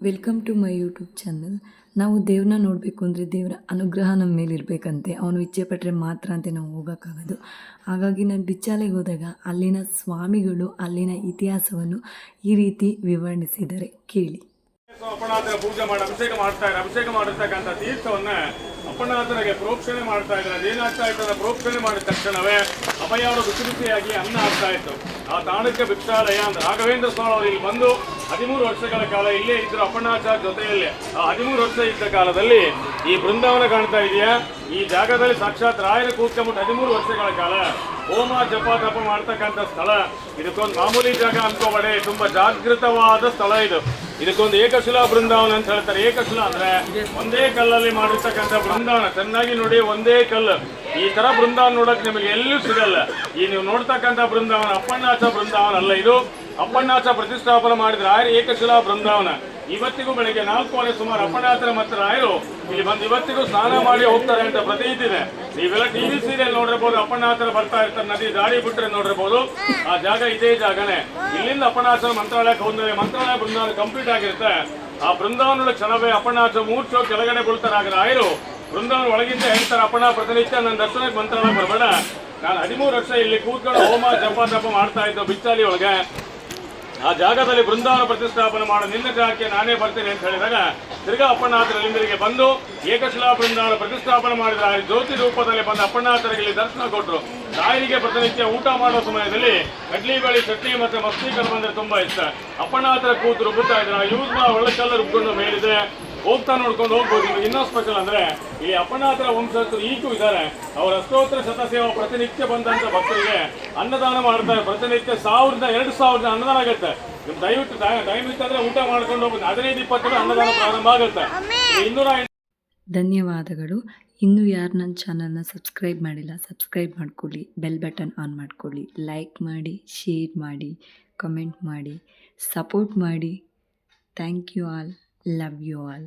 Welcome to my YouTube channel. ನಾವು ದೇವ್ರನ್ನ ನೋಡಬೇಕು ಅಂದರೆ ದೇವರ ಅನುಗ್ರಹ ನಮ್ಮ ಮೇಲೆ ಇರಬೇಕಂತೆ, ಅವನು ಇಚ್ಛೆ ಪಟ್ಟರೆ ಮಾತ್ರ ಅಂತೆ ನಾವು ಹೋಗೋಕ್ಕಾಗೋದು. ಹಾಗಾಗಿ ನಾನು ಬಿಚ್ಚಾಲೆಗೆ ಹೋದಾಗ ಅಲ್ಲಿನ ಸ್ವಾಮಿಗಳು ಅಲ್ಲಿನ ಇತಿಹಾಸವನ್ನು ಈ ರೀತಿ ವಿವರಿಸಿದ್ದಾರೆ, ಕೇಳಿ. ಅಪ್ಪಣಾಥನ ಪೂಜೆ ಮಾಡಿ ಅಭಿಷೇಕ ಮಾಡಿರ್ತಕ್ಕಂಥ ತೀರ್ಥವನ್ನ ಅಪ್ಪಣಾಥನಿಗೆ ಪ್ರೋಕ್ಷಣೆ ಮಾಡ್ತಾ ಇದ್ದಾರೆ. ಅದೇನಾಗ್ತಾ ಇತ್ತು, ಪ್ರೋಕ್ಷಣೆ ಮಾಡಿದ ತಕ್ಷಣವೇ ಅಭಯವರು ಬಿಸಿ ಬಿಸಿಯಾಗಿ ಅನ್ನ ಆಗ್ತಾ ಇತ್ತು. ಆ ತಾಣಕ್ಕೆ ಭಿಕ್ಷಾಲಯ ಅಂತ ರಾಘವೇಂದ್ರ ಸ್ವಾಮಿ ಅವರು ಇಲ್ಲಿ ಬಂದು 13 ವರ್ಷಗಳ ಕಾಲ ಇಲ್ಲೇ ಇದ್ರು ಅಪ್ಪಣಾಚಾರ್ಯ ಜೊತೆಯಲ್ಲಿ. ಆ 13 ವರ್ಷ ಇದ್ದ ಕಾಲದಲ್ಲಿ ಈ ಬೃಂದಾವನ ಕಾಣ್ತಾ ಇದೆಯಾ, ಈ ಜಾಗದಲ್ಲಿ ಸಾಕ್ಷಾತ್ ರಾಯರ ಕೂತ್ಕೊಂಡ್ಬಿಟ್ಟು 13 ವರ್ಷಗಳ ಕಾಲ ಹೋಮ ಜಪ ತಪ ಮಾಡ್ತಕ್ಕಂಥ ಸ್ಥಳ. ಇದಕ್ಕೊಂದು ಮಾಮೂಲಿ ಜಾಗ ಅನ್ಕೋಬೇಡಿ, ತುಂಬಾ ಜಾಗೃತವಾದ ಸ್ಥಳ ಇದು. ಇದಕ್ಕೊಂದು ಏಕಶಿಲಾ ಬೃಂದಾವನ ಅಂತ ಹೇಳ್ತಾರೆ. ಏಕಶಿಲಾ ಅಂದ್ರೆ ಒಂದೇ ಕಲ್ಲಲ್ಲಿ ಮಾಡಿರ್ತಕ್ಕಂಥ ಬೃಂದಾವನ. ಚೆನ್ನಾಗಿ ನೋಡಿ, ಒಂದೇ ಕಲ್ಲು. ಈ ತರ ಬೃಂದಾವನ ನೋಡಕ್ ನಿಮಗೆ ಎಲ್ಲೂ ಸಿಗಲ್ಲ. ಈ ನೀವು ನೋಡ್ತಕ್ಕಂಥ ಬೃಂದಾವನ ಅಪ್ಪಣ್ಣಾಚ ಬೃಂದಾವನ ಅಲ್ಲ, ಇದು ಅಪ್ಪಣ್ಣಾಚ ಪ್ರತಿಷ್ಠಾಪನೆ ಮಾಡಿದ ರಾಯರ ಏಕಶಿಲಾ ಬೃಂದಾವನ. ಇವತ್ತಿಗೂ ಬೆಳಗ್ಗೆ 4 ಗಂಟೆ ಸುಮಾರು ಅಪ್ಪಣ್ಣಾಚರ ಮತ್ತು ರಾಯರು ಇಲ್ಲಿ ಬಂದು ಇವತ್ತಿಗೂ ಸ್ನಾನ ಮಾಡಿ ಹೋಗ್ತಾರೆ ಅಂತ ಪ್ರತೀತಿ ಇದೆ. ನೀವೆಲ್ಲ ಟಿವಿ ಸೀರಿಯಲ್ ನೋಡಿರ್ಬೋದು, ಅಪ್ಪಣ್ಣಾಚರ ಬರ್ತಾ ಇರ್ತಾರೆ, ನದಿ ದಾರಿ ಬಿಟ್ಟರೆ ನೋಡಿರ್ಬೋದು. ಆ ಜಾಗ ಇದೇ ಜಾಗನೇ. ಇಲ್ಲಿಂದ ಅಪ್ಪಣ್ಣಾಚರ ಮಂತ್ರಾಲಯಕ್ಕೆ ಹೋದ್ರೆ ಮಂತ್ರಾಲಯ ಬೃಂದಾವನ ಕಂಪ್ಲೀಟ್ ಆಗಿರುತ್ತೆ. ಆ ಬೃಂದಾವನ ಕ್ಷಣವೇ ಅಪ್ಪಣ್ಣಾಚರ ಮೂರ್ಛೋ ಕೆಳಗಡೆ ಬೀಳ್ತಾರೆ. ಆಗ ರಾಯರು ಬೃಂದಾವನ ಒಳಗಿಂದ ಹೇಳ್ತಾರೆ, ಅಪ್ಪಣ್ಣ ಪ್ರತಿನಿತ್ಯ ನನ್ನ ದರ್ಶನಕ್ಕೆ ಮಂತ್ರಾಲಯ ಬರಬೇಡ, ನಾನು 13 ವರ್ಷ ಇಲ್ಲಿ ಕೂತ್ಕೊಂಡು ಹೋಮ ಜಪ ತಪ ಮಾಡ್ತಾ ಇದ್ದು ಬಿಚ್ಚಾಲಿ ಒಳಗೆ. ಆ ಜಾಗದಲ್ಲಿ ಬೃಂದಾವನ ಪ್ರತಿಷ್ಠಾಪನೆ ಮಾಡೋ ನಿನ್ನ ಜಾಗಕ್ಕೆ ನಾನೇ ಬರ್ತೀನಿ ಅಂತ ಹೇಳಿದಾಗ ತಿರ್ಗಾ ಅಪ್ಪಣ್ಣಾಥರ ಲಿಂಗರಿಗೆ ಬಂದು ಏಕಶಿಲಾ ಬೃಂದಾವನ ಪ್ರತಿಷ್ಠಾಪನೆ ಮಾಡಿದ ಜ್ಯೋತಿ ರೂಪದಲ್ಲಿ ಬಂದ ಅಪ್ಪಣ್ಣಾಥರಿಗೆ ಇಲ್ಲಿ ದರ್ಶನ ಕೊಟ್ಟರು. ತಾಯಿಗೆ ಪ್ರತಿನಿತ್ಯ ಊಟ ಮಾಡೋ ಸಮಯದಲ್ಲಿ ಕಡ್ಲಿ ಬೇಳೆ ಚಟ್ನಿ ಮತ್ತೆ ಮಸ್ತಿಕರ್ ಬಂದ್ರೆ ತುಂಬಾ ಇಷ್ಟ. ಅಪ್ಪಣ್ಣಾಥರ ಕೂತು ರುಬ್ಬುತ್ತಾ ಇದ್ರ ಯೂಸ್ ಒಳ್ಳೆಕಲ್ಲ ರುಬ್ಕೊಂಡು ಮೇಲಿದೆ ಹೋಗ್ತಾ ನೋಡ್ಕೊಂಡು ಹೋಗ್ಬೋದು. ಇನ್ನೂ ಸ್ಪೆಷಲ್ ಅಂದ್ರೆ ಈ ಅಪ್ಪಣ್ಣಾಥರ ವಂಶಸ್ಥರು ಈಗೂ ಇದ್ದಾರೆ. ಅವರ ಸ್ತೋತ್ರ ಶತಸೇವಾ ಪ್ರತಿನಿತ್ಯ ಬಂದಂತ ಭಕ್ತರಿಗೆ ಅನ್ನದಾನ ಮಾಡ್ತಾರೆ. ಪ್ರತಿನಿತ್ಯ 1000-2000 ಅನ್ನದಾನ ಆಗುತ್ತೆ. ನಿಮ್ ದಯವಿಟ್ಟು ಟೈಮ್ ಇತ್ತಂದ್ರೆ ಊಟ ಮಾಡ್ಕೊಂಡು ಹೋಗ್ಬೋದು. 15-20 ಅನ್ನದಾನ ಪ್ರಾರಂಭ ಆಗುತ್ತೆ. 200. ಧನ್ಯವಾದಗಳು. ಇನ್ನೂ ಯಾರು ನನ್ನ ಚಾನಲ್ನ ಸಬ್ಸ್ಕ್ರೈಬ್ ಮಾಡಿಲ್ಲ, ಸಬ್ಸ್ಕ್ರೈಬ್ ಮಾಡ್ಕೊಳ್ಳಿ, ಬೆಲ್ ಬಟನ್ ಆನ್ ಮಾಡ್ಕೊಳ್ಳಿ, ಲೈಕ್ ಮಾಡಿ, ಶೇರ್ ಮಾಡಿ, ಕಮೆಂಟ್ ಮಾಡಿ, ಸಪೋರ್ಟ್ ಮಾಡಿ. Thank you all, love you all.